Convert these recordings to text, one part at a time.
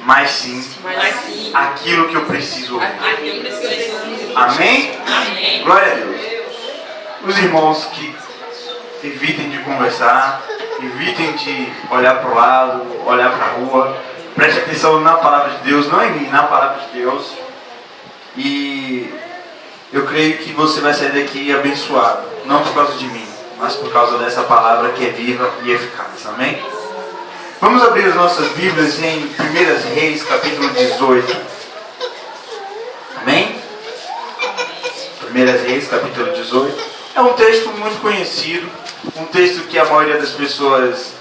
mas sim aquilo que eu preciso ouvir. Amém? Glória a Deus. Os irmãos que evitem de conversar, evitem de olhar para o lado, olhar para a rua, preste atenção na palavra de Deus, não em mim, na palavra de Deus. E eu creio que você vai sair daqui abençoado, não por causa de mim, mas por causa dessa palavra que é viva e eficaz. Amém? Vamos abrir as nossas Bíblias em 1 Reis, capítulo 18. Amém? 1 Reis, capítulo 18. É um texto muito conhecido, um texto que a maioria das pessoas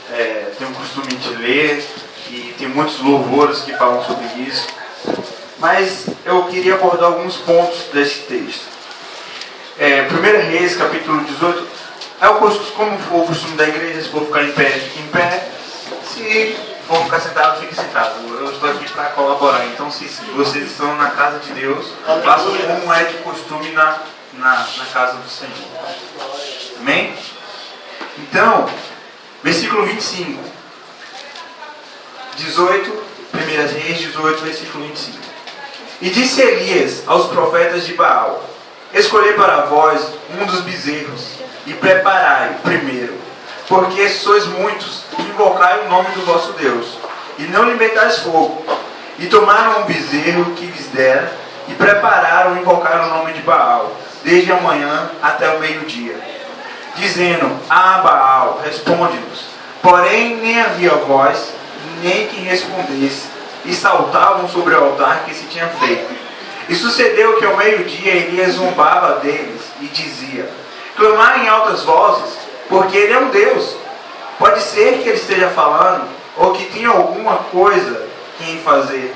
tem o costume de ler, e tem muitos louvores que falam sobre isso. Mas eu queria abordar alguns pontos desse texto. 1 Reis, capítulo 18. Como for o costume da igreja, se for ficar em pé, fique em pé. Se for ficar sentado, fique sentado. Eu estou aqui para colaborar. Então, se vocês estão na casa de Deus, façam como é de costume na casa do Senhor. Amém? Então, versículo 25. 18, 1 Reis 18, versículo 25. E disse Elias aos profetas de Baal: escolhei para vós um dos bezerros, e preparai primeiro, porque sois muitos, e invocai o nome do vosso Deus, e não lhe metais fogo. E tomaram um bezerro que lhes dera, e prepararam e invocaram o nome de Baal, desde a manhã até o meio-dia, dizendo: Ah, Baal, responde-nos. Porém nem havia voz, nem quem respondesse, e saltavam sobre o altar que se tinha feito. E sucedeu que ao meio-dia Elias zombava deles e dizia: clamai em altas vozes, porque ele é um Deus. Pode ser que ele esteja falando, ou que tenha alguma coisa que fazer,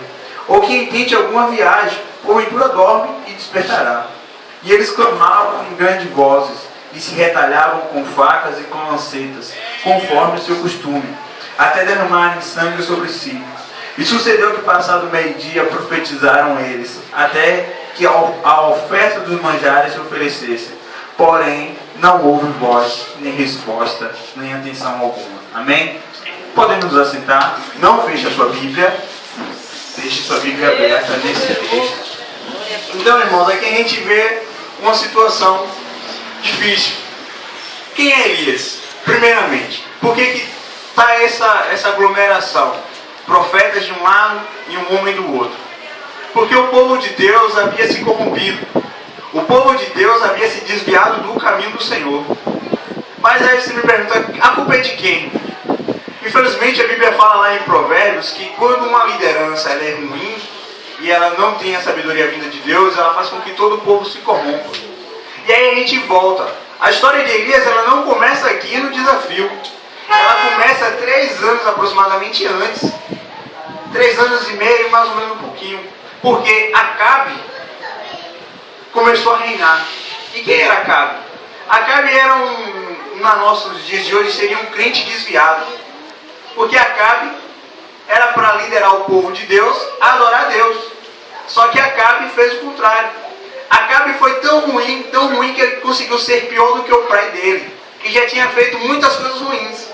ou que intente alguma viagem, porventura dorme e despertará. E eles clamavam em grandes vozes, e se retalhavam com facas e com lancetas, conforme o seu costume, até derramarem sangue sobre si. E sucedeu que, passado o meio-dia, profetizaram eles, até que a oferta dos manjares se oferecesse. Porém, não houve voz, nem resposta, nem atenção alguma. Amém? Podemos nos assentar. Não feche a sua Bíblia. Deixe sua Bíblia aberta nesse texto. Então, irmãos, aqui a gente vê uma situação difícil. Quem é Elias? Primeiramente, por que está essa aglomeração? Profetas de um lado e um homem do outro. Porque o povo de Deus havia se corrompido. O povo de Deus havia se desviado do caminho do Senhor. Mas aí você me pergunta, a culpa é de quem? Infelizmente a Bíblia fala lá em Provérbios que quando uma liderança ela é ruim e ela não tem a sabedoria vinda de Deus, ela faz com que todo o povo se corrompa. E aí a gente volta. A história de Elias ela não começa aqui no desafio. Ela começa 3 anos aproximadamente antes. 3 anos e meio, mais ou menos um pouquinho. Porque Acabe começou a reinar. E quem era Acabe? Acabe era nos nossos dias de hoje, seria um crente desviado. Porque Acabe era para liderar o povo de Deus a adorar a Deus. Só que Acabe fez o contrário. Acabe foi tão ruim que ele conseguiu ser pior do que o pai dele, que já tinha feito muitas coisas ruins.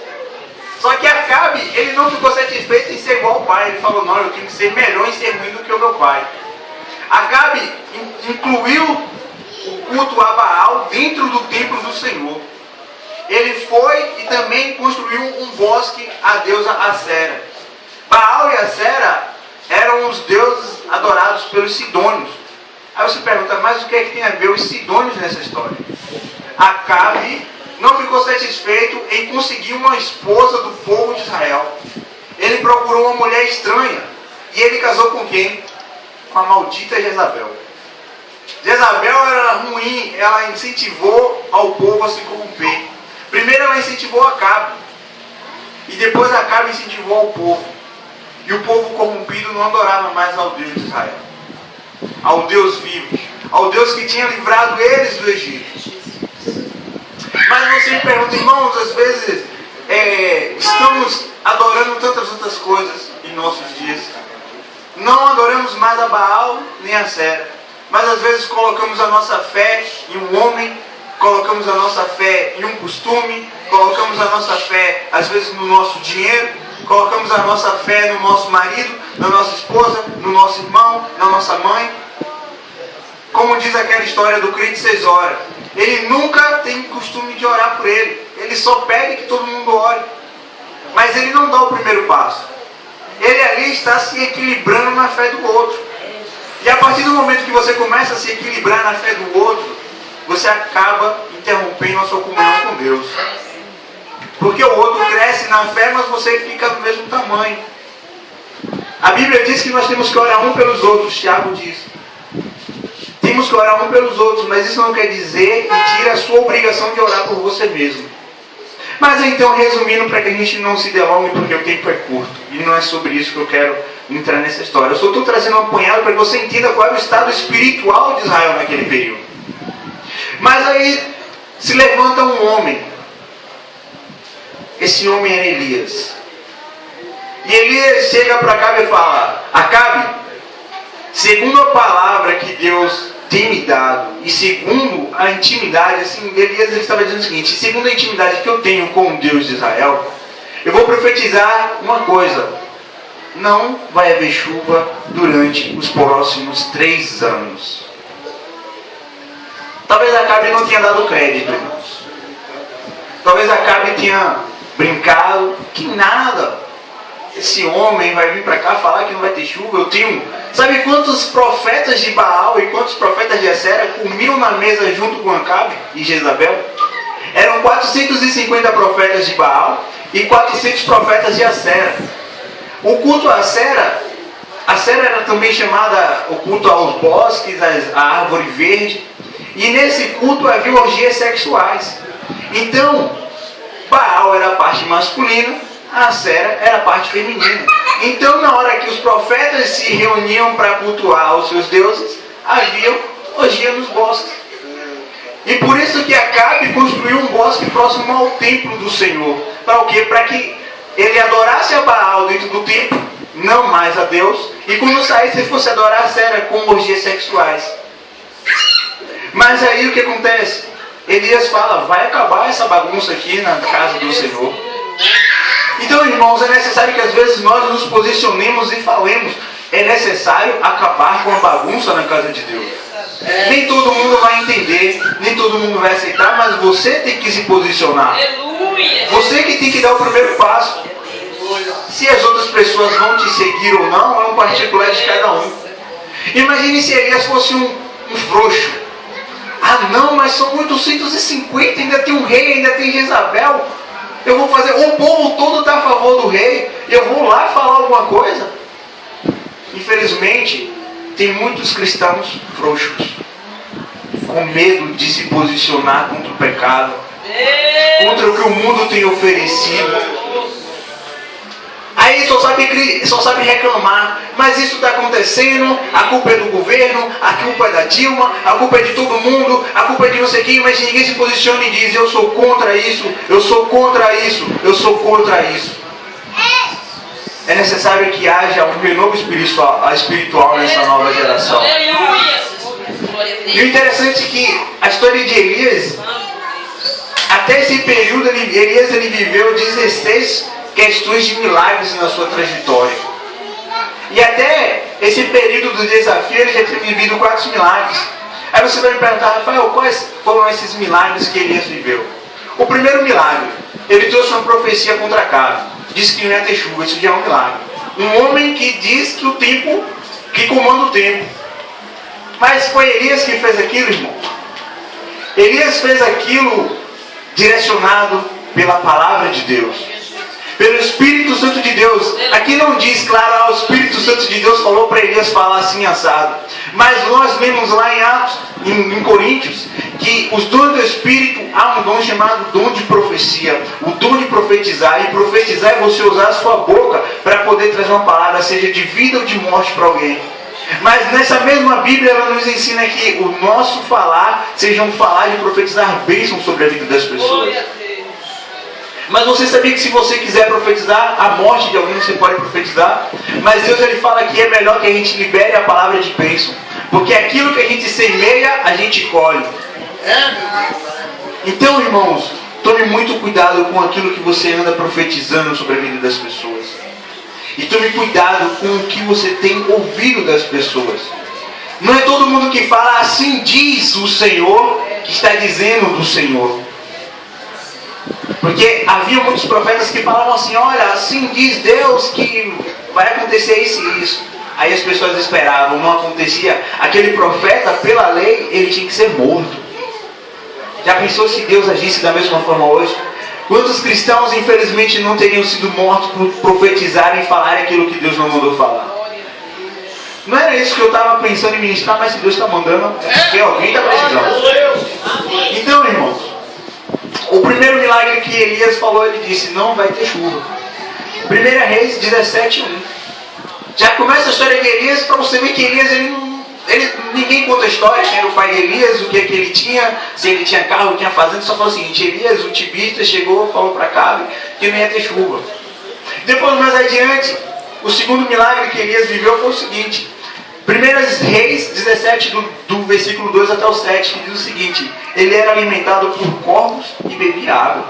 Só que Acabe, ele não ficou satisfeito em ser igual ao pai. Ele falou: não, eu tenho que ser melhor em ser ruim do que o meu pai. Acabe incluiu o culto a Baal dentro do templo do Senhor. Ele foi e também construiu um bosque à deusa Acera. Baal e Acera eram os deuses adorados pelos sidônios. Aí você pergunta, mas o que é que tem a ver os sidônios nessa história? Acabe não ficou satisfeito em conseguir uma esposa do povo de Israel. Ele procurou uma mulher estranha. E ele casou com quem? Com a maldita Jezabel. Jezabel era ruim, ela incentivou ao povo a se corromper. Primeiro ela incentivou Acabe. E depois Acabe incentivou ao povo. E o povo corrompido não adorava mais ao Deus de Israel. Ao Deus vivo. Ao Deus que tinha livrado eles do Egito. Mas você me pergunta, irmãos, às vezes estamos adorando tantas outras coisas em nossos dias. Não adoramos mais a Baal nem a Sera. Mas às vezes colocamos a nossa fé em um homem, colocamos a nossa fé em um costume, colocamos a nossa fé às vezes no nosso dinheiro, colocamos a nossa fé no nosso marido, na nossa esposa, no nosso irmão, na nossa mãe. Como diz aquela história do crente Cesória, ele nunca tem costume de orar por ele. Ele só pede que todo mundo ore. Mas ele não dá o primeiro passo. Ele ali está se equilibrando na fé do outro. E a partir do momento que você começa a se equilibrar na fé do outro, você acaba interrompendo a sua comunhão com Deus. Porque o outro cresce na fé, mas você fica do mesmo tamanho. A Bíblia diz que nós temos que orar um pelos outros. Tiago diz. Temos que orar um pelos outros, mas isso não quer dizer que tire a sua obrigação de orar por você mesmo. Mas então, resumindo, para que a gente não se delongue, porque o tempo é curto, e não é sobre isso que eu quero entrar nessa história. Eu só estou trazendo um apanhado para que você entenda qual é o estado espiritual de Israel naquele período. Mas aí se levanta um homem. Esse homem é Elias. E Elias chega para Acabe e fala: Acabe, segundo a palavra que Deus tem me dado, e segundo a intimidade, assim, Elias estava dizendo o seguinte: segundo a intimidade que eu tenho com o Deus de Israel, eu vou profetizar uma coisa: não vai haver chuva durante os próximos 3 anos. Talvez Acabe não tenha dado crédito, irmãos. Talvez Acabe tenha brincado que nada, esse homem vai vir para cá falar que não vai ter chuva. Eu tenho, sabe quantos profetas de Baal e quantos profetas de Acera comiam na mesa junto com Acabe e Jezabel? Eram 450 profetas de Baal e 400 profetas de Acera. O culto a Acera era também chamada o culto aos bosques, à árvore verde, e nesse culto havia orgias sexuais. Então Baal era a parte masculina, a Acera era a parte feminina. Então, na hora que os profetas se reuniam para cultuar os seus deuses, havia orgia nos bosques. E por isso que Acabe construiu um bosque próximo ao templo do Senhor. Para o quê? Para que ele adorasse a Baal dentro do templo, não mais a Deus, e quando saísse ele fosse adorar a Acera com orgias sexuais. Mas aí o que acontece? Elias fala: vai acabar essa bagunça aqui na casa do Senhor. Então, irmãos, é necessário que às vezes nós nos posicionemos e falemos: é necessário acabar com a bagunça na casa de Deus. Nem todo mundo vai entender, nem todo mundo vai aceitar, mas você tem que se posicionar. Você que tem que dar o primeiro passo. Se as outras pessoas vão te seguir ou não, é um particular de cada um. Imagine se Elias fosse um frouxo. Ah não, mas são 850, ainda tem um rei, ainda tem Jezabel. Eu vou fazer, o povo todo está a favor do rei, eu vou lá falar alguma coisa? Infelizmente, tem muitos cristãos frouxos, com medo de se posicionar contra o pecado, contra o que o mundo tem oferecido. Aí só sabe reclamar: mas isso está acontecendo, a culpa é do governo, a culpa é da Dilma, a culpa é de todo mundo, a culpa é de não sei quem, mas ninguém se posiciona e diz: eu sou contra isso, eu sou contra isso, eu sou contra isso. É necessário que haja um renovo espiritual nessa nova geração. E o interessante é que a história de Elias, até esse período, Elias viveu 16 questões de milagres na sua trajetória. E até esse período do desafio ele já tinha vivido 4 milagres. Aí você vai me perguntar: Rafael, quais foram esses milagres que Elias viveu? O primeiro milagre, ele trouxe uma profecia contra Acabe. Disse que não ia ter chuva, isso já é um milagre. Um homem que diz que o tempo, que comanda o tempo. Mas foi Elias que fez aquilo, irmão. Elias fez aquilo direcionado pela palavra de Deus, pelo Espírito Santo de Deus. Aqui não diz, claro, o Espírito Santo de Deus falou para Elias falar assim assado. Mas nós vemos lá em Atos, em Coríntios, que os dons do Espírito, há um dom chamado dom de profecia, o dom de profetizar. E profetizar é você usar a sua boca para poder trazer uma palavra, seja de vida ou de morte para alguém. Mas nessa mesma Bíblia ela nos ensina que o nosso falar seja um falar de profetizar bênção sobre a vida das pessoas. Mas você sabia que se você quiser profetizar a morte de alguém, você pode profetizar? Mas Deus ele fala que é melhor que a gente libere a palavra de bênção, porque aquilo que a gente semeia, a gente colhe. Então, irmãos, tome muito cuidado com aquilo que você anda profetizando sobre a vida das pessoas. E tome cuidado com o que você tem ouvido das pessoas. Não é todo mundo que fala assim diz o Senhor, que está dizendo do Senhor. Porque havia muitos profetas que falavam assim, olha, assim diz Deus que vai acontecer isso e isso. Aí as pessoas esperavam, não acontecia. Aquele profeta, pela lei, ele tinha que ser morto. Já pensou se Deus agisse da mesma forma hoje? Quantos cristãos, infelizmente, não teriam sido mortos por profetizarem e falarem aquilo que Deus não mandou falar? Não era isso que eu estava pensando em ministrar, mas se Deus está mandando, é porque alguém está precisando. Então, irmãos, o primeiro milagre que Elias falou, ele disse, não vai ter chuva. 1 Reis 17:1. Já começa a história de Elias para você ver que Elias, ninguém conta a história, quem era o pai de Elias, o que é que ele tinha, se ele tinha carro, tinha fazenda, só falou o seguinte, Elias, o tibita, chegou, falou para Acabe que não ia ter chuva. Depois, mais adiante, o segundo milagre que Elias viveu foi o seguinte, 1 Reis 17, do versículo 2 até o 7, que diz o seguinte, ele era alimentado por corvos e bebia água.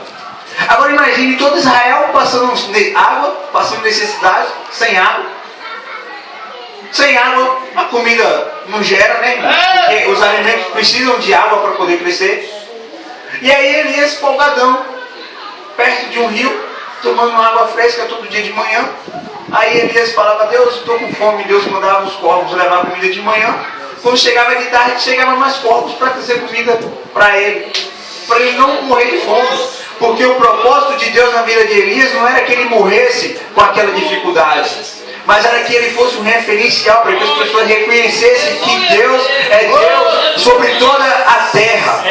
Agora imagine todo Israel passando água, passando necessidade, sem água. Sem água, a comida não gera, né? Porque os alimentos precisam de água para poder crescer. E aí Elias, folgadão, perto de um rio, tomando água fresca todo dia de manhã. Aí Elias falava, Deus, estou com fome. Deus mandava os corvos levar comida de manhã. Quando chegava de tarde, chegavam mais corvos para trazer comida para ele não morrer de fome. Porque o propósito de Deus na vida de Elias não era que ele morresse com aquela dificuldade, mas era que ele fosse um referencial para que as pessoas reconhecessem que Deus é Deus sobre toda a terra.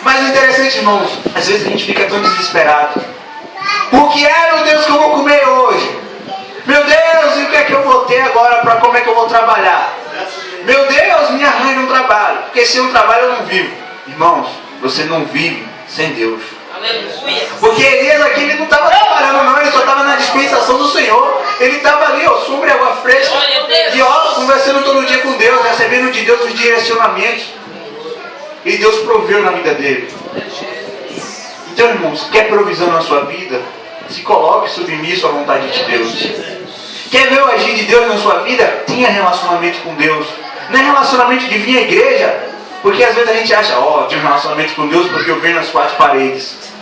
Mas o interessante, irmãos, às vezes a gente fica tão desesperado. O que é, meu Deus, que eu vou comer hoje? Meu Deus, e o que é que eu vou ter agora para como é que eu vou trabalhar? Meu Deus, minha mãe não trabalha, porque se eu não trabalho eu não vivo. Irmãos, você não vive sem Deus. Porque Elias aqui ele não estava trabalhando não, ele só estava na dispensação do Senhor. Ele estava ali, ó, sombra e água fresca. E ó, conversando todo dia com Deus, recebendo de Deus os direcionamentos. E Deus proveu na vida dele. Então, irmãos, quer provisão na sua vida? Se coloque submisso à vontade de Deus. Quer ver o agir de Deus na sua vida? Tenha relacionamento com Deus. Não é relacionamento de vir à igreja, porque às vezes a gente acha, ó, tenho um relacionamento com Deus porque eu venho nas quatro paredes.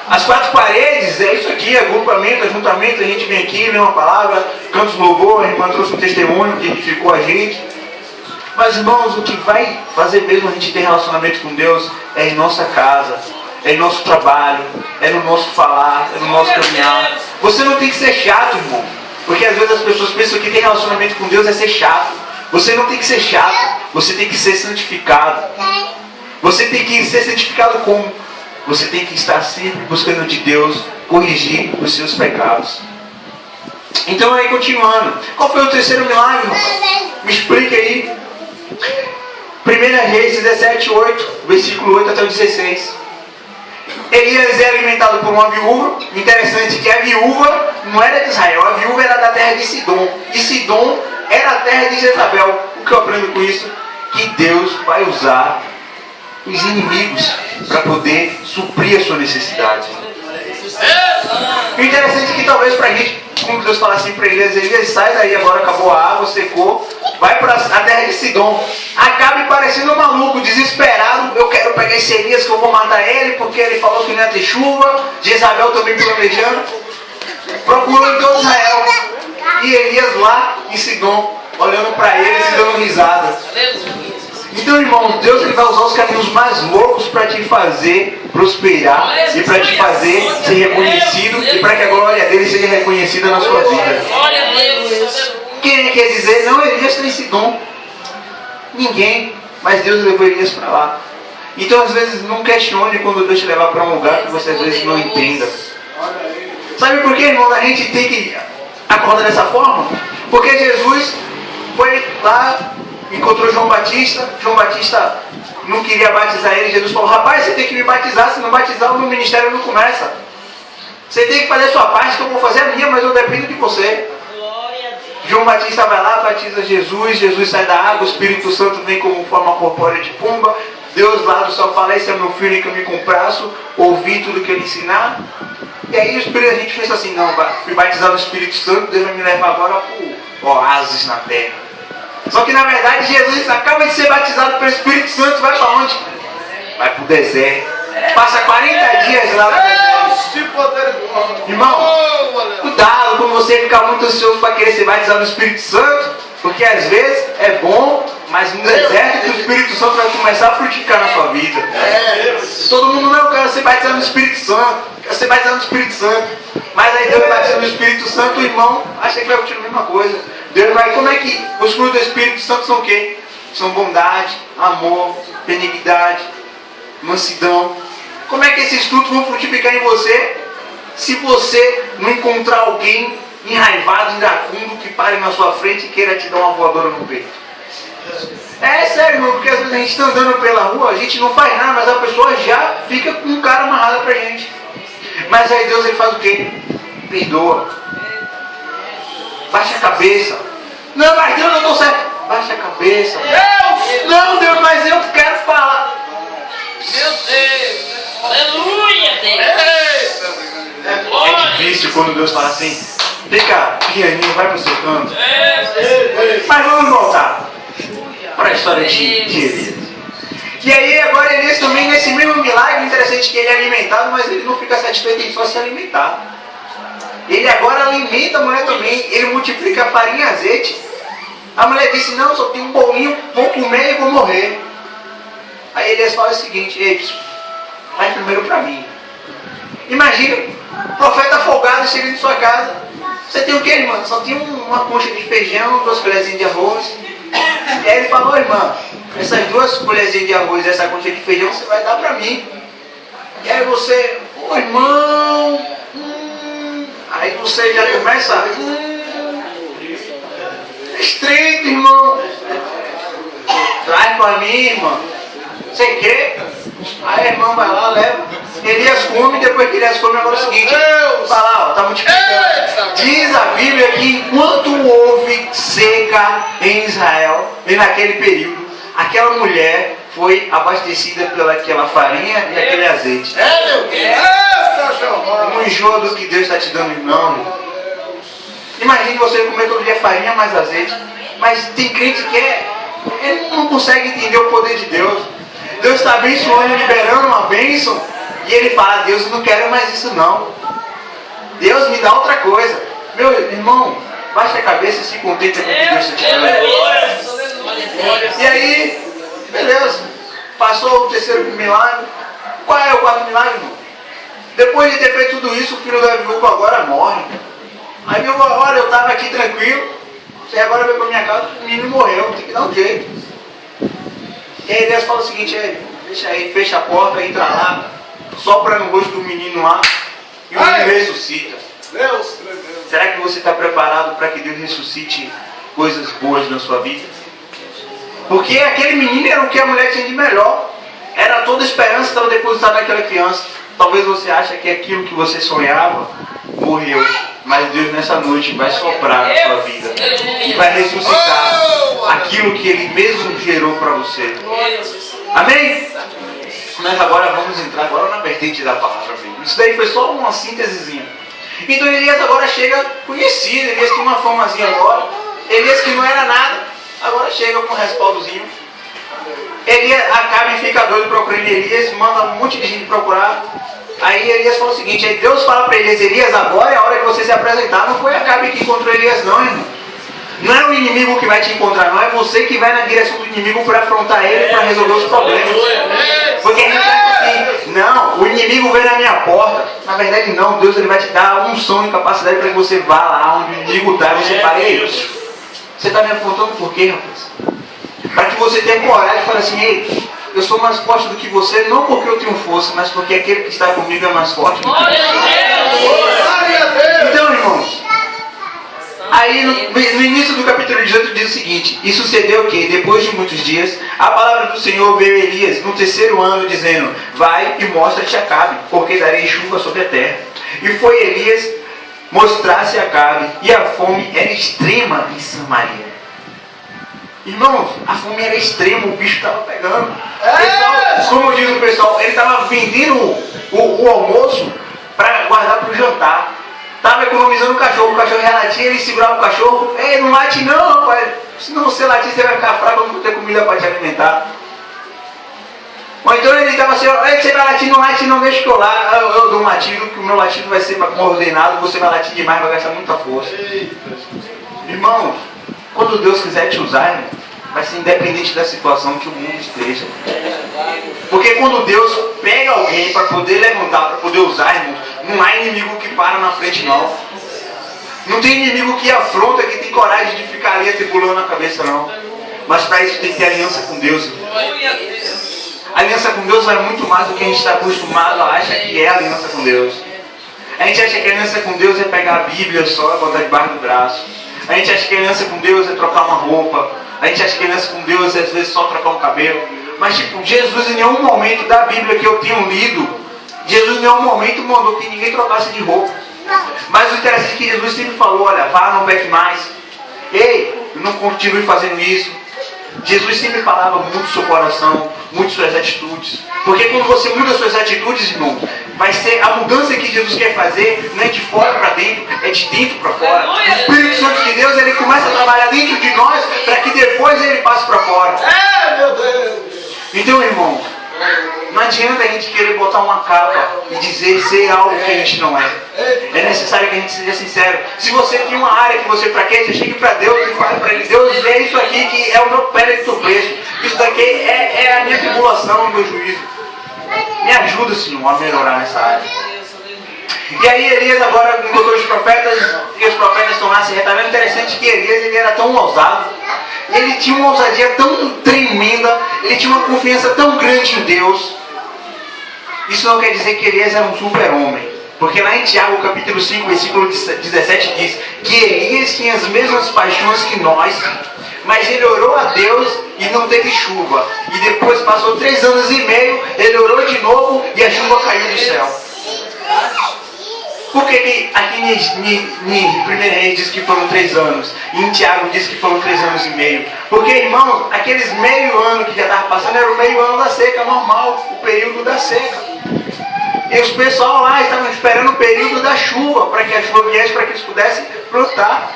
As quatro paredes é isso aqui, agrupamento, ajuntamento, a gente vem aqui, vê uma palavra, canta um louvor, a irmã trouxe um testemunho que edificou a gente. Mas, irmãos, o que vai fazer mesmo a gente ter relacionamento com Deus é em nossa casa, é em nosso trabalho, é no nosso falar, é no nosso caminhar. Você não tem que ser chato, irmão, porque às vezes as pessoas pensam que ter relacionamento com Deus é ser chato. Você não tem que ser chato, você tem que ser santificado. Você tem que ser santificado como? Você tem que estar sempre buscando de Deus corrigir os seus pecados. Então aí continuando, qual foi o terceiro milagre, irmão? Me explica aí. 1 Reis 17:8, versículo 8 até o 16. Elias é alimentado por uma viúva. Interessante que a viúva não era de Israel, a viúva era da terra de Sidom. E Sidom era a terra de Jezabel. O que eu aprendo com isso? Que Deus vai usar os inimigos para poder suprir a sua necessidade. O interessante é que talvez para a gente, como Deus fala assim para Elias, Elias, sai daí, agora acabou a água, secou, vai para a terra de Sidom. Acabe parecendo um maluco, desesperado, eu quero pegar esse Elias que eu vou matar ele, porque ele falou que não ia ter chuva, Jezabel também planejando. Procurou em todo Israel. E Elias lá em Sidom, olhando para eles e dando risada. Então, irmãos, Deus ele vai usar os caminhos mais loucos para te fazer prosperar e para te fazer ser reconhecido e para que a glória dele seja reconhecida na sua vida. Quem quer dizer, não, Elias tem esse dom. Ninguém, mas Deus levou Elias para lá. Então, às vezes, não questione quando Deus te levar para um lugar que você às vezes não entenda. Sabe por quê, irmão? A gente tem que acordar dessa forma? Porque Jesus foi lá, encontrou João Batista não queria batizar ele. Jesus falou, rapaz, você tem que me batizar, se não batizar o meu ministério não começa. Você tem que fazer a sua parte, que eu vou fazer a minha, mas eu dependo de você. João Batista vai lá, batiza Jesus, Jesus sai da água, o Espírito Santo vem como forma corpórea de pomba, Deus lá do céu fala, esse é meu filho em que eu me compraço, ouvi tudo que ele ensinar. E aí a gente pensa assim, não, fui batizado no Espírito Santo, Deus vai me levar agora para o oásis na terra. Só que na verdade Jesus acaba de ser batizado pelo Espírito Santo, vai para onde? Vai para o deserto. Passa 40 dias lá no deserto. Irmão, cuidado quando você ficar muito ansioso para querer ser batizado no Espírito Santo, porque às vezes é bom, mas no deserto que o Espírito Santo vai começar a frutificar na sua vida. Todo mundo não quer ser batizado no Espírito Santo, quer ser batizado no Espírito Santo, mas aí Deus vai batizar no Espírito Santo, o irmão acha que vai continuar a mesma coisa. Deus vai, como é que os frutos do Espírito Santo são o quê? São bondade, amor, benignidade, mansidão. Como é que esses frutos vão frutificar em você se você não encontrar alguém enraivado, iracundo, que pare na sua frente e queira te dar uma voadora no peito? É sério, irmão, porque às vezes a gente está andando pela rua, a gente não faz nada, mas a pessoa já fica com um cara amarrado pra gente. Mas aí Deus ele faz o quê? Perdoa. Baixa a cabeça. Não, mas Deus, eu não estou certo. Baixa a cabeça. Deus! Não, Deus, mas eu quero falar. Meu Deus! Aleluia, Deus! É difícil quando Deus fala assim, vem cá, pianinho, vai pro seu canto. Mas vamos voltar para a história de Elias. E aí agora Elias também, nesse mesmo milagre, interessante que ele é alimentado, mas ele não fica satisfeito em só se alimentar. Ele agora alimenta a mulher também, ele multiplica a farinha e azeite. A mulher disse, não, só tem um bolinho, vou comer e vou morrer. Aí Elias fala o seguinte, ei, vai primeiro para mim. Imagina, o profeta folgado chega em sua casa. Você tem o que, irmã? Só tem uma concha de feijão, 2 colherzinhas de arroz. E aí ele falou, irmã, essas 2 colherzinhas de arroz e essa concha de feijão você vai dar para mim. E aí você, ô irmão, aí você já começa, é estreito, irmão. Traz para mim, irmã. Você quer? Aí a irmã vai lá, leva. Elias come, depois que Elias come, agora é o seguinte. Vai lá, ó, tá multiplicando. Diz a Bíblia que enquanto houve seca em Israel, e naquele período, aquela mulher foi abastecida pelaquela farinha e aquele azeite. Não enjoa do que Deus está te dando, não. Imagine você comer todo dia farinha mais azeite. Mas tem crente que ele não consegue entender o poder de Deus. Deus está abençoando, liberando uma bênção. E ele fala, Deus, eu não quero mais isso não. Deus me dá outra coisa. Meu irmão, baixa a cabeça e se contenta com o que Deus está te dando. E aí, beleza. Passou o 3º milagre. Qual é o 4º milagre, irmão? Depois de ter feito tudo isso, o filho da viúva agora morre. Aí a viúva, olha, eu estava aqui tranquilo. Você agora veio para minha casa, o menino morreu, tem que dar um jeito. E aí Deus fala o seguinte, deixa aí, fecha a porta, entra lá, sopra no rosto do menino lá, e o menino ressuscita. Será que você está preparado para que Deus ressuscite coisas boas na sua vida? Porque aquele menino era o que a mulher tinha de melhor. Era toda a esperança que estava depositada naquela criança. Talvez você ache que aquilo que você sonhava morreu. Mas Deus nessa noite vai soprar na sua vida e vai ressuscitar aquilo que Ele mesmo gerou para você. Amém? Nós agora vamos entrar agora na vertente da palavra. Isso daí foi só uma síntesezinha. Então Elias agora chega conhecido. Elias tinha uma famazinha agora. Elias que não era nada, agora chega com um respaldozinho. Elias, Acabe fica doido procurando Elias, manda um monte de gente procurar. Aí Elias fala o seguinte, aí Deus fala para Elias, Elias, agora é a hora de você se apresentar. Não foi Acabe que encontrou Elias não, irmão. Não é o inimigo que vai te encontrar, não. É você que vai na direção do inimigo para afrontar ele, para resolver os problemas. Porque a gente acha assim, não, o inimigo vem na minha porta. Na verdade não, Deus ele vai te dar unção e capacidade para que você vá lá onde o inimigo está e você fale, ei, você está me afrontando por quê, rapaz? Para que você tenha coragem e fale assim, ei, eu sou mais forte do que você, não porque eu tenho força, mas porque aquele que está comigo é mais forte do que você. Então, irmãos, aí no início do capítulo 18 diz o seguinte, e sucedeu que, depois de muitos dias, a palavra do Senhor veio a Elias no 3º ano, dizendo, vai e mostra-te a Acabe, porque darei chuva sobre a terra. E foi Elias mostrar-se a Acabe, e a fome era extrema em Samaria. Irmãos, a fome era extrema, o bicho estava pegando. Pessoal, como diz o pessoal, ele estava vendendo o almoço para guardar para o jantar. Estava economizando o cachorro já latia, ele segurava o cachorro. Ei, não late não, rapaz. Se não você latir, você vai ficar fraco, não ter comida para te alimentar. Ou então ele estava assim, ei, você vai latir, não deixa que eu lá. Eu dou um latido, que o meu latido vai ser ordenado, você vai latir demais, vai gastar muita força. Irmãos, quando Deus quiser te usar, irmão, vai ser independente da situação que o mundo esteja. Porque quando Deus pega alguém para poder levantar, para poder usar, irmãos, não há inimigo que para na frente, não. Não tem inimigo que afronta, que tem coragem de ficar ali atribulando a cabeça, não. Mas para isso tem que ter aliança com Deus, irmão. A aliança com Deus vai muito mais do que a gente está acostumado a achar que é a aliança com Deus. A gente acha que a aliança com Deus é pegar a Bíblia só e botar debaixo do braço. A gente acha que a aliança com Deus é trocar uma roupa. A gente acha que a aliança com Deus é às vezes só trocar um cabelo. Mas tipo, Jesus em nenhum momento da Bíblia que eu tenho lido, Jesus em nenhum momento mandou que ninguém trocasse de roupa. Mas o interessante é que Jesus sempre falou, olha, vá, não peque mais. Ei, não continue fazendo isso. Jesus sempre falava muito do seu coração, muito suas atitudes. Porque quando você muda suas atitudes, irmão, vai ser a mudança que Jesus quer fazer, não é de fora para dentro, é de dentro para fora. O Espírito Santo de Deus, ele começa a trabalhar dentro de nós, para que depois ele passe para fora. Meu Deus! Então, irmão, não adianta a gente querer botar uma capa e dizer ser algo que a gente não é. É necessário que a gente seja sincero. Se você tem uma área que você fraqueja, chegue para Deus e fale para Ele, Deus, é isso aqui que é o meu périto preço. Isso daqui é a minha tribulação, o meu juízo. Me ajuda, Senhor, a melhorar nessa área. E aí Elias agora encontrou os profetas, e os profetas estão lá se retalhando. Interessante que Elias, ele era tão ousado. Ele tinha uma ousadia tão tremenda, ele tinha uma confiança tão grande em Deus. Isso não quer dizer que Elias era um super-homem. Porque lá em Tiago, capítulo 5, versículo 17 diz que Elias tinha as mesmas paixões que nós, mas ele orou a Deus e não teve chuva. E depois passou 3 anos e meio, ele orou de novo e a chuva caiu do céu. Porque aqui em 1 Reis diz que foram 3 anos. E em Tiago diz que foram 3 anos e meio. Porque, irmãos, aqueles meio ano que já estava passando era o meio ano da seca, normal, o período da seca. E os pessoal lá estavam esperando o período da chuva, para que a chuva viesse, para que eles pudessem plantar.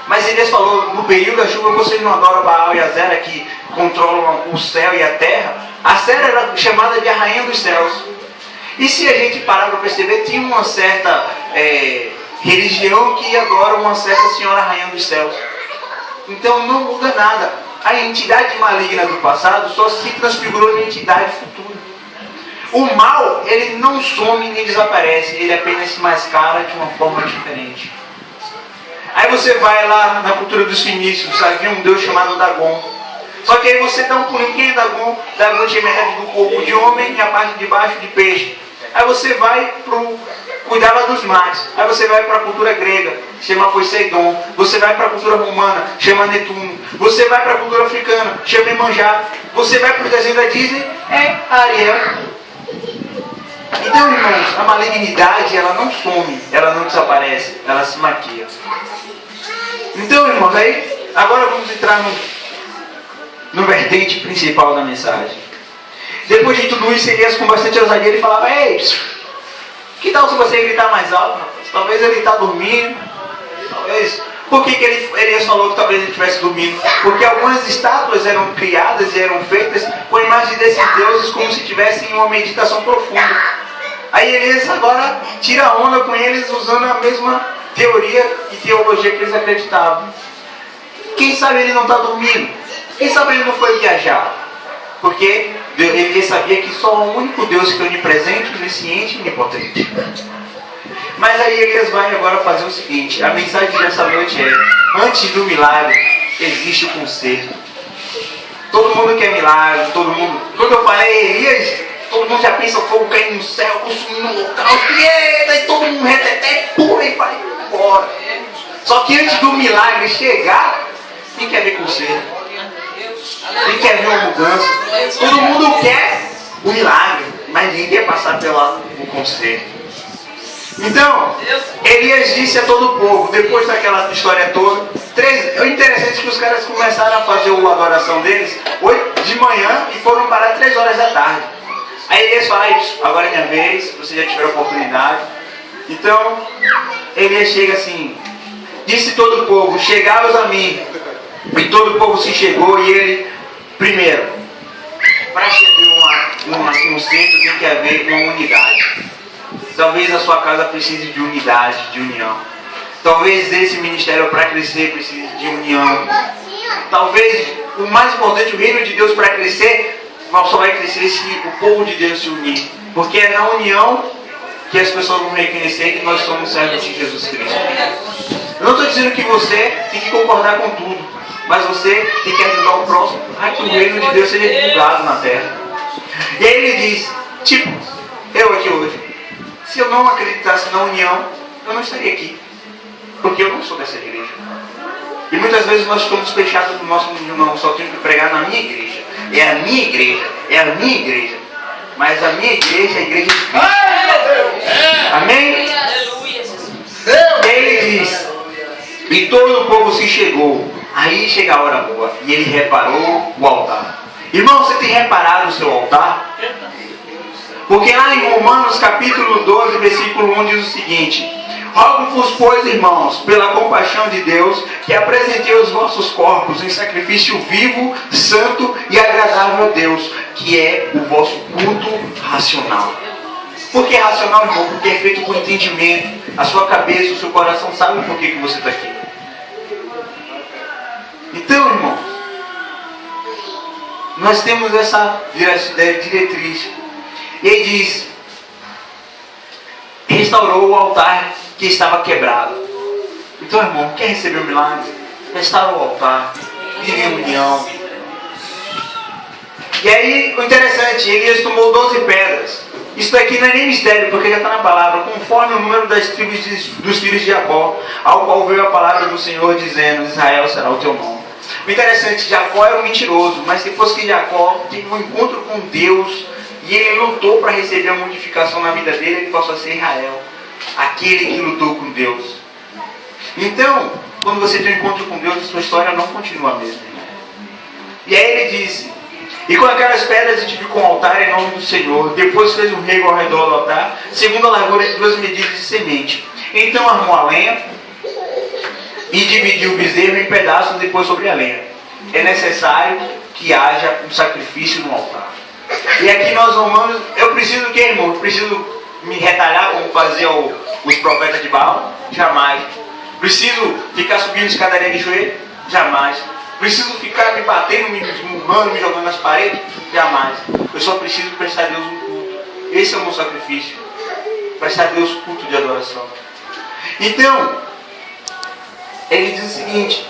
Mas Elias falou, no período da chuva vocês não adoram Baal e Azera, que controlam o céu e a terra. A Azera era chamada de a rainha dos céus. E se a gente parar para perceber, tinha uma certa religião que adora uma certa senhora rainha dos céus. Então não muda nada. A entidade maligna do passado só se transfigurou em entidade futura. O mal, ele não some nem desaparece, ele apenas se mascara de uma forma diferente. Aí você vai lá na cultura dos fenícios, havia um deus chamado Dagon. Só que aí você dá um pulinho, quem é Dagon? Dagon tinha metade do corpo de homem e a parte de baixo de peixe. Aí você vai cuidava dos mares. Aí você vai para a cultura grega, chama Poseidon. Você vai para a cultura romana, chama Netuno. Você vai para a cultura africana, chama Iemanjá. Você vai para o desenho da Disney, é Ariel. Então, irmãos, a malignidade, ela não some, ela não desaparece, ela se maquia. Então, irmãos, aí, agora vamos entrar no vertente principal da mensagem. Depois de tudo isso, Elias com bastante ousadia, ele falava, ei, que tal se você gritar mais alto, rapaz? Talvez ele está dormindo, talvez... Por que Elias falou que talvez ele estivesse dormindo? Porque algumas estátuas eram criadas e eram feitas com a imagem desses deuses como se tivessem uma meditação profunda. Aí Elias agora tira onda com eles usando a mesma teoria e teologia que eles acreditavam. Quem sabe ele não está dormindo? Quem sabe ele não foi viajar? Porque ele sabia que só o único Deus que é onipresente, onisciente e onipotente. Mas aí Elias vai agora fazer o seguinte, a mensagem dessa noite é, antes do milagre, existe o conserto. Todo mundo quer milagre, todo mundo... Quando eu falei Elias, todo mundo já pensa o fogo caindo no céu, consumindo o local, e todo mundo reteté, pula e vai embora. Só que antes do milagre chegar, quem quer ver conserto? Quem quer ver uma mudança? Todo mundo quer o milagre, mas ninguém quer passar pelo conserto. Então, Elias disse a todo o povo, depois daquela história toda, o interessante é que os caras começaram a fazer a adoração deles 8 de manhã e foram parar 3 horas da tarde. Aí Elias fala, agora é minha vez, vocês já tiveram a oportunidade, Então, Elias chega assim, disse todo o povo, chegai-vos a mim. E todo o povo se chegou e ele, primeiro, para servir um centro tem que haver uma unidade. Talvez a sua casa precise de unidade, de união. Talvez esse ministério para crescer precise de união. Talvez o mais importante, o reino de Deus para crescer, só vai crescer se o povo de Deus se unir. Porque é na união que as pessoas vão reconhecer que nós somos servos de Jesus Cristo. Eu não estou dizendo que você tem que concordar com tudo, mas você tem que ajudar o próximo a que o reino de Deus seja divulgado na terra. E aí ele diz, tipo, eu aqui hoje, se eu não acreditasse na união, eu não estaria aqui. Porque eu não sou dessa igreja. E muitas vezes nós ficamos fechados no nosso mundo, não, só tenho que pregar na minha igreja. É a minha igreja, é a minha igreja. Mas a minha igreja é a igreja de Cristo. Amém? E aí ele diz, e todo o povo se chegou. Aí chega a hora boa. E ele reparou o altar. Irmão, você tem reparado o seu altar? Porque lá em Romanos capítulo 12, versículo 1 diz o seguinte: rogo-vos, pois, irmãos, pela compaixão de Deus, que apresentei os vossos corpos em sacrifício vivo, santo e agradável a Deus, que é o vosso culto racional. Por que racional, irmão? Porque é feito com entendimento. A sua cabeça, o seu coração sabe por que você está aqui. Então, irmão, nós temos essa diretriz. E ele diz, restaurou o altar que estava quebrado. Então, irmão, quer receber o milagre? Restaura o altar, vive em união. E aí, o interessante, Elias tomou 12 pedras. Isso daqui não é nem mistério, porque já está na palavra, conforme o número das tribos dos filhos de Jacó, ao qual veio a palavra do Senhor dizendo, Israel será o teu nome. O interessante, Jacó era um mentiroso, mas depois que Jacó teve um encontro com Deus, e ele lutou para receber a modificação na vida dele, ele passou a ser Israel, aquele que lutou com Deus. Então, quando você tem um encontro com Deus, a sua história não continua a mesma. E aí ele disse, e com aquelas pedras edificou um altar em nome do Senhor, depois fez um rego ao redor do altar, segundo a largura de 2 medidas de semente. Então armou a lenha e dividiu o bezerro em pedaços e pôs sobre a lenha. É necessário que haja um sacrifício no altar. E aqui nós vamos, eu preciso o que, irmão? Eu preciso me retalhar como faziam os profetas de Baal? Jamais. Preciso ficar subindo escadaria de joelho? Jamais. Preciso ficar me batendo, me esmurrando, me jogando nas paredes? Jamais. Eu só preciso prestar a Deus um culto. Esse é o meu sacrifício. Prestar a Deus culto de adoração. Então, ele diz o seguinte,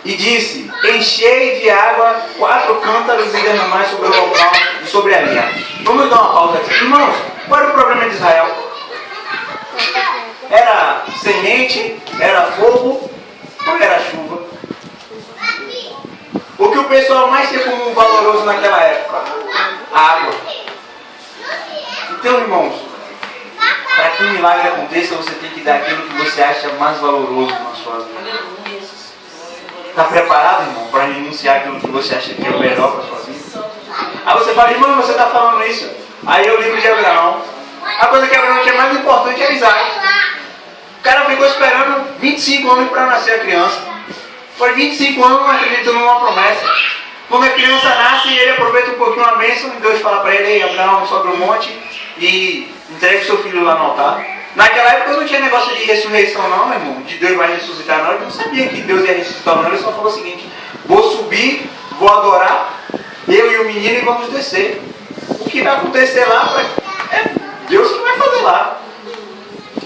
e disse, enchei de água 4 cântaros e derramai sobre o altar e sobre a linha. Vamos dar uma pausa aqui. Irmãos, qual era o problema de Israel? Era semente, era fogo ou era chuva? O que o pessoal mais tinha como valoroso naquela época? A água. Então, irmãos, para que um milagre aconteça, você tem que dar aquilo que você acha mais valoroso na sua vida. Está preparado, irmão, para renunciar aquilo que você acha que é o melhor para a sua vida? Aí você fala, irmão, você está falando isso? Aí eu lembro de Abraão. A coisa que Abraão tinha mais importante era Isaac. O cara ficou esperando 25 anos para nascer a criança. Foi 25 anos acreditando numa promessa. Quando a criança nasce, ele aproveita um pouquinho a bênção e Deus fala para ele, ei, Abraão, sobe um monte e entregue seu filho lá no altar. Naquela época não tinha negócio de ressurreição não, meu irmão. De Deus vai ressuscitar não. Ele não sabia que Deus ia ressuscitar não. Ele só falou o seguinte, vou subir, vou adorar, eu e o menino e vamos descer. O que vai acontecer lá é Deus que vai fazer lá.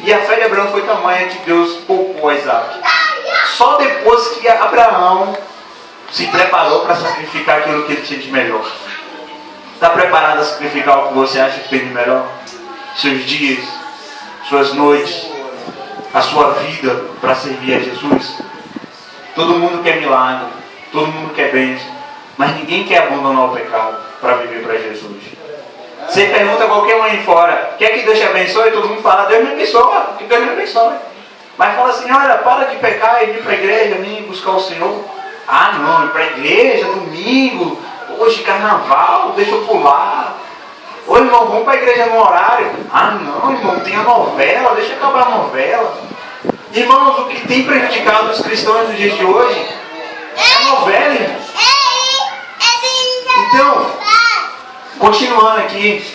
E a fé de Abraão foi tamanha que Deus poupou a Isaac. Só depois que Abraão se preparou para sacrificar aquilo que ele tinha de melhor. Está preparado a sacrificar o que você acha que tem de melhor? Seus dias, suas noites, a sua vida para servir a Jesus? Todo mundo quer milagre, todo mundo quer bênção, mas ninguém quer abandonar o pecado para viver para Jesus. Você pergunta a qualquer um aí fora, quer que Deus te abençoe? E todo mundo fala, Deus me abençoa, que Deus me abençoe. Mas fala assim, olha, para de pecar e vir para a igreja, vir buscar o Senhor. Ah não, ir para a igreja, domingo, hoje carnaval, deixa eu pular. Ô irmão, vamos para a igreja no horário. Ah não, irmão, tem a novela, deixa acabar a novela. Irmãos, o que tem prejudicado os cristãos nos dias de hoje é a novela, irmão. Então, continuando aqui.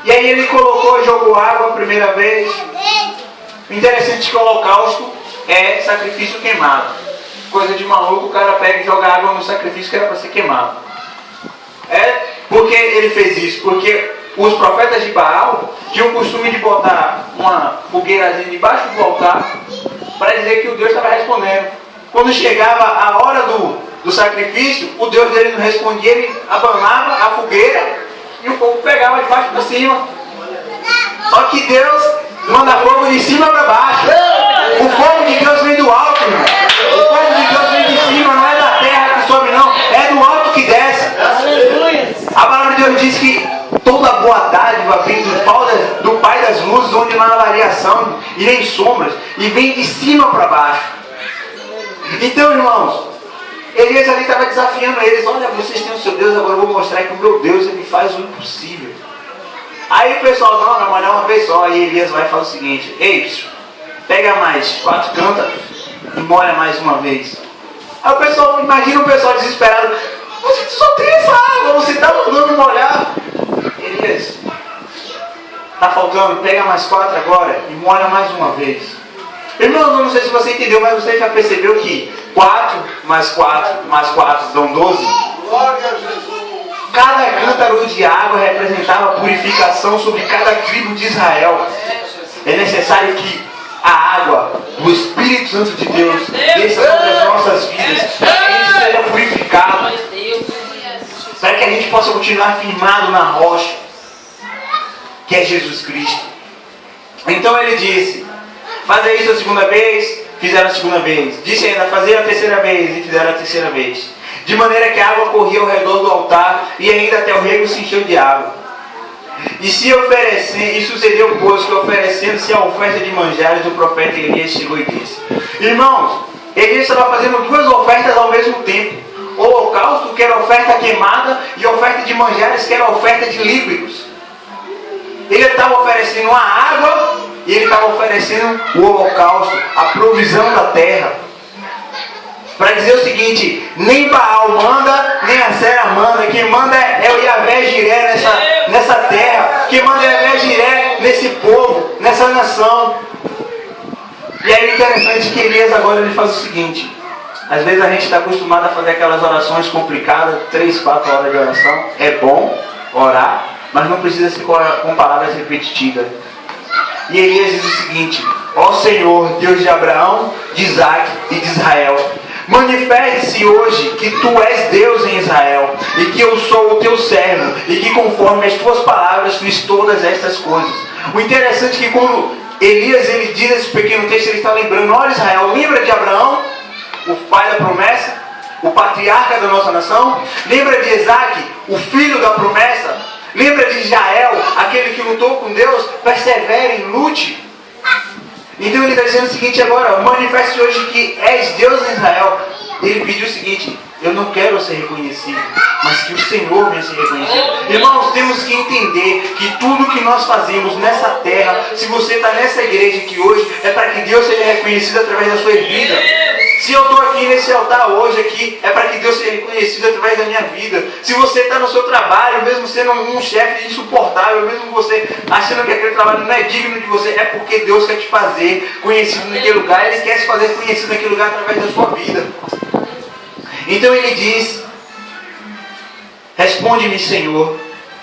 E aí ele jogou água a primeira vez. O interessante é que o holocausto é sacrifício queimado. Coisa de maluco, o cara pega e joga água no sacrifício que era para ser queimado. Por que ele fez isso? Porque os profetas de Baal tinham o costume de botar uma fogueirazinha debaixo do altar para dizer que o Deus estava respondendo. Quando chegava a hora do sacrifício, o Deus dele não respondia, ele abanava a fogueira e o fogo pegava de baixo para cima. Só que Deus manda fogo de cima para baixo. O fogo de Deus vem do alto, irmão. O fogo de Deus vem de cima, não é da terra que sobe, não. É do alto que desce. A palavra de Deus diz que toda boa dádiva vem do Pai das luzes, onde não há variação e nem sombras, e vem de cima para baixo. Então, irmãos, Elias ali estava desafiando eles. Olha, vocês têm o seu Deus, agora eu vou mostrar que o meu Deus, ele faz o impossível. Aí o pessoal, não, mas é uma vez só. Aí Elias vai e fala o seguinte: ei, pega mais 4 cântaros e molha mais uma vez. Aí o pessoal, imagina o pessoal desesperado: você só tem essa água, você está mandando molhar. Elias, está faltando, pega mais 4 agora e molha mais uma vez. Irmãos, eu não sei se você entendeu, mas você já percebeu que 4 mais 4 mais 4 dão 12? Glória a Jesus. Cada cântaro de água representava a purificação sobre cada tribo de Israel. É necessário que a água do Espírito Santo de Deus desça sobre as nossas vidas, para que a gente seja purificado, para que a gente possa continuar firmado na rocha, que é Jesus Cristo. Então ele disse: fazer isso a segunda vez, fizeram a segunda vez. Disse ainda: fazer a terceira vez, e fizeram a terceira vez. De maneira que a água corria ao redor do altar, e ainda até o rego se encheu de água. E sucedeu, pois, que oferecendo-se a oferta de manjares, o profeta Elias chegou e disse: irmãos, Elias estava fazendo 2 ofertas ao mesmo tempo: o holocausto, que era oferta queimada, e a oferta de manjares, que era oferta de líquidos. Ele estava oferecendo a água, e ele estava oferecendo o holocausto, a provisão da terra. Para dizer o seguinte: nem Baal manda, nem a Sera manda. Quem manda é o Yahvé Jiré nessa terra. Quem manda é o Yahvé Jiré nesse povo, nessa nação. E aí o interessante é que Elias agora ele faz o seguinte: às vezes a gente está acostumado a fazer aquelas orações complicadas, 3, 4 horas de oração. É bom orar, mas não precisa ser com palavras repetitivas. E Elias diz o seguinte: ó Senhor, Deus de Abraão, de Isaac e de Israel, manifeste-se hoje que tu és Deus em Israel, e que eu sou o teu servo, e que conforme as tuas palavras fiz todas estas coisas. O interessante é que quando Elias ele diz esse pequeno texto, ele está lembrando: olha Israel, lembra de Abraão, o pai da promessa, o patriarca da nossa nação? Lembra de Isaac, o filho da promessa? Lembra de Israel, aquele que lutou com Deus? Persevere, lute. Então ele está dizendo o seguinte agora: manifeste hoje que és Deus em Israel. Ele pediu o seguinte: eu não quero ser reconhecido, mas que o Senhor venha ser reconhecido. Irmãos, temos que entender que tudo que nós fazemos nessa terra, se você está nessa igreja aqui hoje, é para que Deus seja reconhecido através da sua vida. Se eu estou aqui nesse altar hoje aqui, é para que Deus seja reconhecido através da minha vida. Se você está no seu trabalho, mesmo sendo um chefe insuportável, mesmo você achando que aquele trabalho não é digno de você, é porque Deus quer te fazer conhecido naquele lugar. Ele quer se fazer conhecido naquele lugar através da sua vida. Então ele diz: responde-me, Senhor,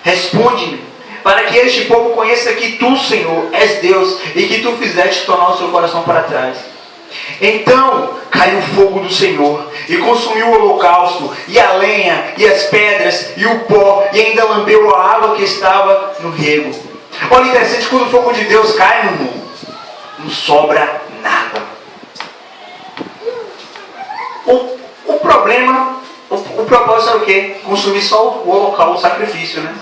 responde-me, para que este povo conheça que tu, Senhor, és Deus, e que tu fizeste tornar o seu coração para trás. Então caiu o fogo do Senhor e consumiu o holocausto, e a lenha, e as pedras, e o pó, e ainda lambeu a água que estava no rego. Olha, interessante, quando o fogo de Deus cai, meu irmão, não sobra nada. O problema, o propósito era o quê? Consumir só o holocausto, o sacrifício, né?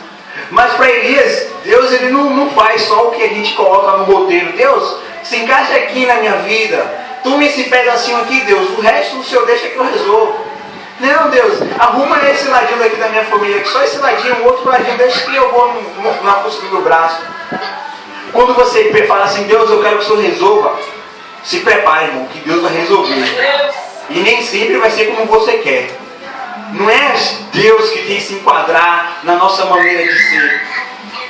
Mas para Elias, Deus ele não faz só o que a gente coloca no roteiro. Deus, se encaixa aqui na minha vida. Tome esse pedacinho aqui, Deus. O resto o Senhor deixa que eu resolvo. Não, Deus, arruma esse ladinho daqui da minha família, só esse ladinho, o outro ladinho, deixa que eu vou na força do meu braço. Quando você fala assim, Deus, eu quero que o Senhor resolva, se prepare, irmão, que Deus vai resolver. E nem sempre vai ser como você quer. Não é Deus que tem que se enquadrar na nossa maneira de ser,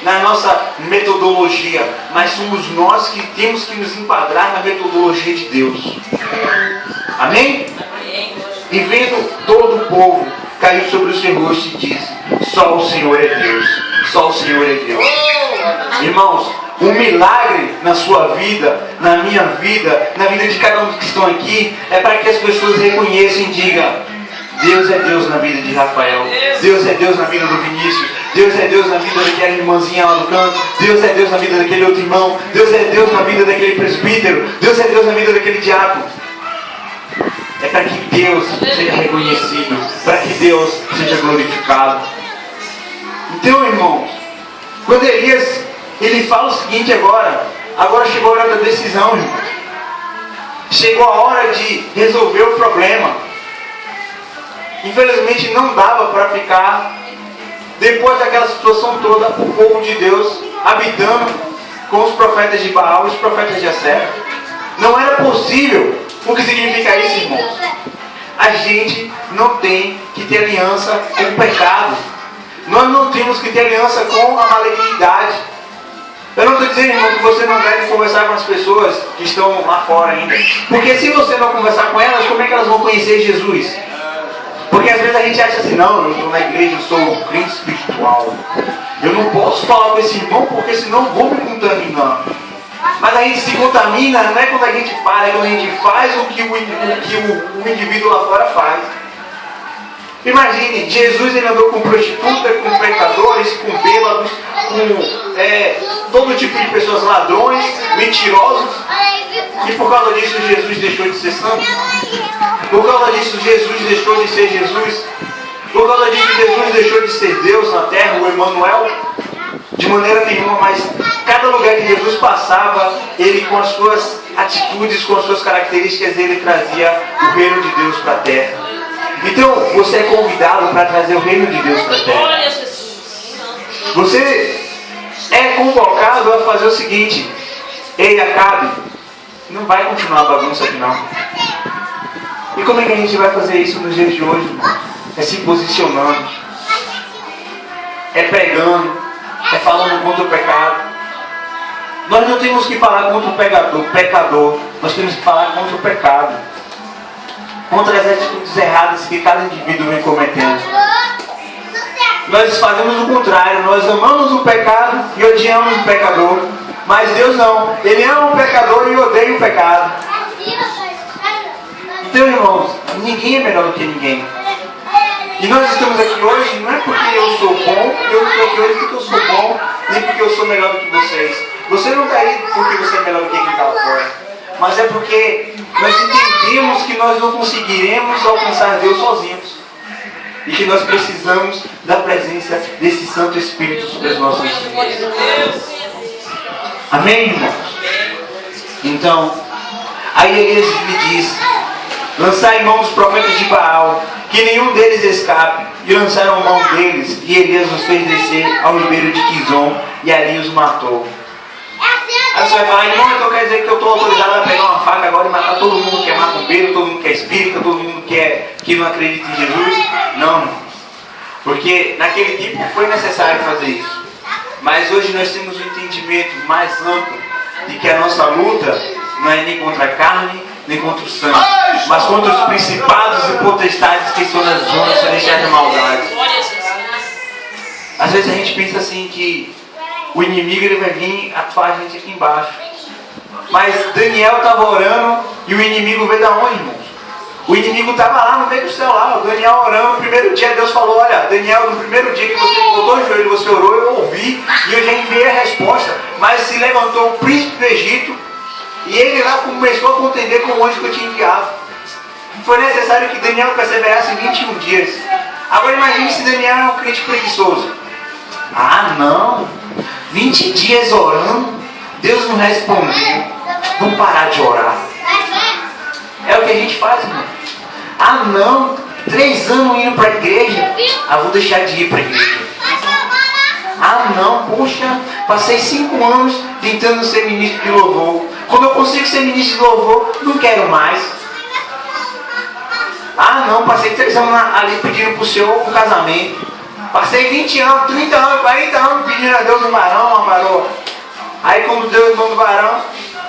na nossa metodologia, mas somos nós que temos que nos enquadrar na metodologia de Deus. Amém? E vendo todo o povo, caiu sobre o seu rosto e disse: só o Senhor é Deus, só o Senhor é Deus. Irmãos, um milagre na sua vida, na minha vida, na vida de cada um que estão aqui, é para que as pessoas reconheçam e digam: Deus é Deus na vida de Rafael, Deus é Deus na vida do Vinícius, Deus é Deus na vida daquela irmãzinha lá do canto, Deus é Deus na vida daquele outro irmão, Deus é Deus na vida daquele presbítero, Deus é Deus na vida daquele diácono. É para que Deus seja reconhecido, para que Deus seja glorificado. Então, irmãos, quando Elias, ele fala o seguinte agora chegou a hora da decisão, irmão. Chegou a hora de resolver o problema. Infelizmente não dava para ficar, depois daquela situação toda, o povo de Deus habitando com os profetas de Baal e os profetas de Acera. Não era possível. O que significa isso, irmãos? A gente não tem que ter aliança com o pecado. Nós não temos que ter aliança com a malignidade. Eu não estou dizendo, irmão, que você não deve conversar com as pessoas que estão lá fora ainda. Porque se você não conversar com elas, como é que elas vão conhecer Jesus? Porque às vezes a gente acha assim, não, eu estou na igreja, eu sou um crente espiritual. Eu não posso falar com esse irmão porque senão vou me contaminar. Mas a gente se contamina, não é quando a gente fala, é quando a gente faz o que o indivíduo lá fora faz. Imagine, Jesus ele andou com prostitutas, com pecadores, com bêbados, com todo tipo de pessoas, ladrões, mentirosos. E por causa disso Jesus deixou de ser santo. Por causa disso Jesus deixou de ser Jesus. Por causa disso Jesus deixou de ser Deus na terra, o Emmanuel. De maneira nenhuma, mas cada lugar que Jesus passava, ele com as suas atitudes, com as suas características, ele trazia o reino de Deus para a terra. Então, você é convidado para trazer o reino de Deus para a terra. Você é convocado a fazer o seguinte: ei, Acabe, não vai continuar a bagunça aqui não. E como é que a gente vai fazer isso nos dias de hoje, irmão? É se posicionando, é pregando, é falando contra o pecado. Nós não temos que falar contra o pecador, nós temos que falar contra o pecado, contra as atitudes erradas que cada indivíduo vem cometendo. Nós fazemos o contrário, nós amamos o pecado e odiamos o pecador. Mas Deus não, Ele ama o pecador e odeia o pecado. Então, irmãos, ninguém é melhor do que ninguém. E nós estamos aqui hoje, não é porque eu sou bom, eu estou aqui hoje porque eu sou bom, nem porque eu sou melhor do que vocês. Você não está aí porque você é melhor do que quem está lá fora. Mas é porque nós entendemos que nós não conseguiremos alcançar Deus sozinhos. E que nós precisamos da presença desse Santo Espírito sobre as nossas vidas. Amém, irmãos? Então, aí Elias lhe diz: lançai mão dos profetas de Baal, que nenhum deles escape. E lançaram mão deles, e Elias os fez descer ao ribeiro de Quizon, e ali os matou. Aí você vai falar: irmão, então quer dizer que eu estou autorizado a pegar uma faca agora e matar todo mundo que é macumbeiro, todo mundo que é espírita, todo mundo que não acredita em Jesus? Não, porque naquele tempo foi necessário fazer isso. Mas hoje nós temos um entendimento mais amplo de que a nossa luta não é nem contra a carne, nem contra o sangue, mas contra os principados e potestades que estão nas zonas celestiais da maldade. Às vezes a gente pensa assim que o inimigo ele vai vir atuar a gente aqui embaixo. Mas Daniel estava orando e o inimigo veio da onde, irmãos? O inimigo estava lá no meio do céu, lá. O Daniel orando, no primeiro dia Deus falou: olha, Daniel, no primeiro dia que você botou o joelho, você orou, eu ouvi e eu já enviei a resposta. Mas se levantou o príncipe do Egito e ele lá começou a contender com o anjo que eu tinha enviado. Foi necessário que Daniel perseverasse 21 dias. Agora imagine se Daniel é um crente preguiçoso. Ah, não, 20 dias orando, Deus não respondeu, vamos parar de orar. É o que a gente faz, irmão. Ah, não, 3 anos indo para a igreja, vou deixar de ir para a igreja. Não, poxa, passei 5 anos tentando ser ministro de louvor. Quando eu consigo ser ministro de louvor, não quero mais. Não, passei 3 anos ali pedindo para o Senhor um casamento. Passei 20 anos, 30 anos, 40 anos pedindo a Deus um varão, uma varoa. Aí quando Deus manda o varão,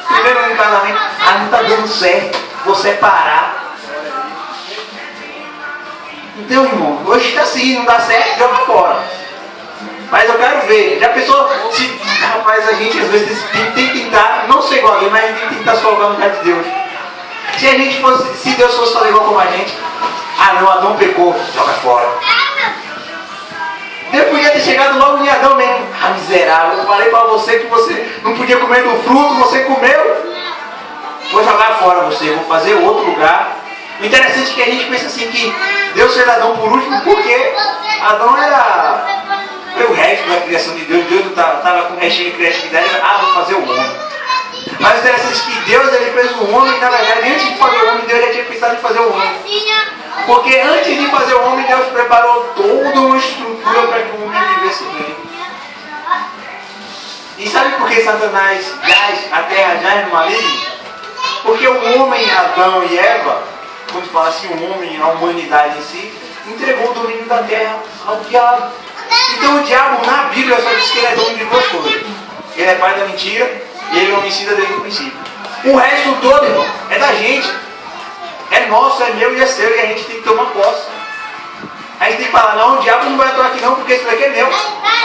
primeiro ano de casamento, não está dando certo, vou separar. Então, irmão, hoje está assim, não dá certo, joga fora. Mas eu quero ver, já pensou se, rapaz, a gente às vezes tem que tentar, não ser igual a Deus, mas a gente tem que tentar se colocar no lugar de Deus. Se a gente fosse, se Deus fosse fazer igual como a gente, não, Adão pecou, joga fora. Deus podia ter chegado logo em Adão mesmo. Miserável, eu falei para você que você não podia comer do fruto, você comeu. Vou jogar fora você, vou fazer outro lugar. O interessante é que a gente pensa assim que Deus fez Adão por último porque Adão foi o resto da criação de Deus. Deus estava com restinho de criatividade. Vou fazer o homem. Mas o interessante é que Deus ele fez o homem, na verdade, antes de fazer o homem, Deus já tinha pensado em fazer o homem. Porque antes de fazer o homem, Deus preparou toda uma estrutura para que o homem vivesse bem. E sabe por que Satanás a terra jaz no maligno? Porque o homem, Adão e Eva, quando fala assim, o homem, a humanidade em si, entregou o domínio da terra ao diabo. Então o diabo na Bíblia só diz que ele é dono de 2 coisas. Ele é pai da mentira e ele é homicida desde o princípio. O resto todo, irmão, é da gente. É nosso, é meu e é seu, e a gente tem que tomar posse. A gente tem que falar, não, o diabo não vai atuar aqui não, porque isso daqui é meu.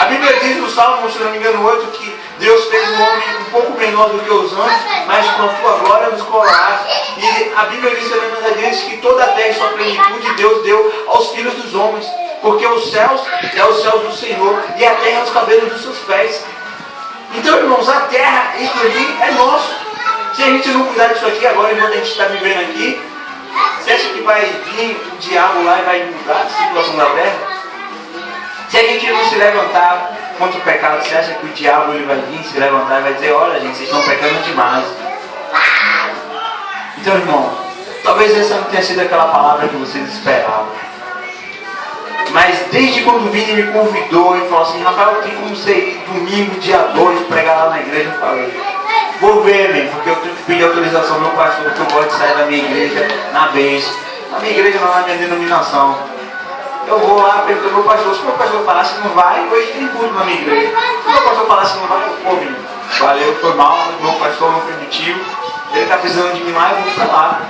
A Bíblia diz no Salmo, se não me engano, 8, que Deus fez um homem um pouco menor do que os anjos, mas com a sua glória nos coroará. E a Bíblia diz também que toda a terra e sua plenitude Deus deu aos filhos dos homens. Porque os céus é os céus do Senhor, e a terra é os cabelos dos seus pés. Então, irmãos, a terra, isso aqui é nosso. Se a gente não cuidar disso aqui agora, enquanto a gente está vivendo aqui, você acha que vai vir o diabo lá e vai mudar a situação da terra? Se a gente não se levantar contra o pecado, você acha que o diabo ele vai vir se levantar e vai dizer, olha gente, vocês estão pecando demais. Então, irmão, talvez essa não tenha sido aquela palavra que vocês esperavam. Mas desde quando o Vini me convidou e falou assim, Rafael, tem como você ir domingo, dia 2, pregar lá na igreja? Eu falei, vou ver, mesmo, porque eu tenho que pedir autorização ao meu pastor, porque eu gosto de sair da minha igreja na bênção. Na minha igreja não, na minha denominação. Eu vou lá, pergunto ao meu pastor, se o meu pastor falar se não vai, hoje tem culto na minha igreja. Se o meu pastor falar se não vai, eu vou, Vini. Valeu, foi mal, meu pastor não permitiu. Ele está precisando de mim lá, eu vou para lá.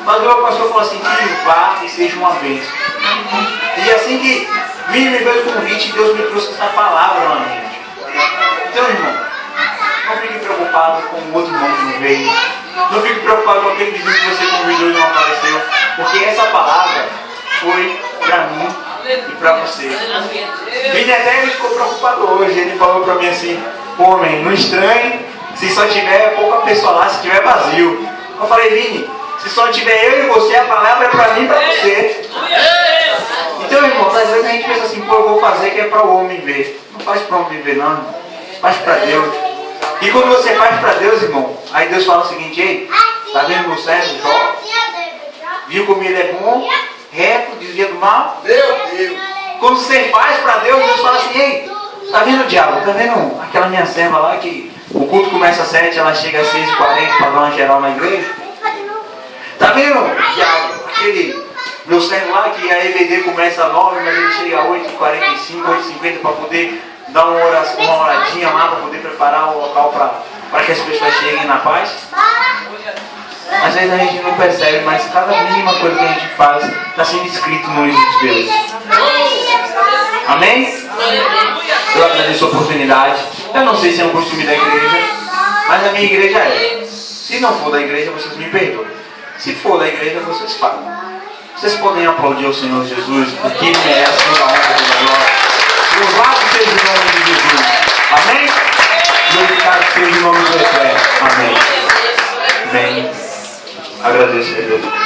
Mas o meu pastor falou assim, filho, vá e seja uma bênção. E assim que Vini me fez o convite, Deus me trouxe essa palavra na mente. Então, irmão, não fique preocupado com o outro irmão que não veio. Não fique preocupado com aquele vizinho que você convidou e não apareceu. Porque essa palavra foi para mim e para você. Vini até ficou preocupado hoje. Ele falou para mim assim, pô, man, não estranhe se só tiver pouca pessoa lá, se tiver vazio. Eu falei, Vini, se só tiver eu e você, a palavra é para mim e para você. Então, irmão, às vezes a gente pensa assim, pô, eu vou fazer que é para o homem ver. Não faz para o homem ver, não, irmão. Faz para Deus. E quando você faz para Deus, irmão, aí Deus fala o seguinte, ei, tá vendo meu servo Jó? Viu como ele é bom, reto, desvia do mal? Meu Deus! Quando você faz para Deus, Deus fala assim, ei, tá vendo o diabo? Tá vendo aquela minha serva lá que o culto começa às 7, ela chega às 6h40 para dar uma geral na igreja? Tá vendo, diabo? Aquele meu servo lá que a EBD começa às 9, mas ele chega às 8h45, 8h50 para poder dar uma oradinha lá, para poder preparar o local para que as pessoas cheguem na paz. Às vezes a gente não percebe, mas cada mínima coisa que a gente faz está sendo escrito no livro de Deus. Amém? Eu agradeço a oportunidade. Eu não sei se é um costume da igreja, mas a minha igreja é. Se não for da igreja, vocês me perdoem. Se for da igreja, vocês falam. Vocês podem aplaudir o Senhor Jesus, porque Ele merece toda a honra e toda a glória. Louvado seja o nome de Jesus. Amém? Glorificado seja o nome do Eterno. Amém. Amém. Agradeço a Deus.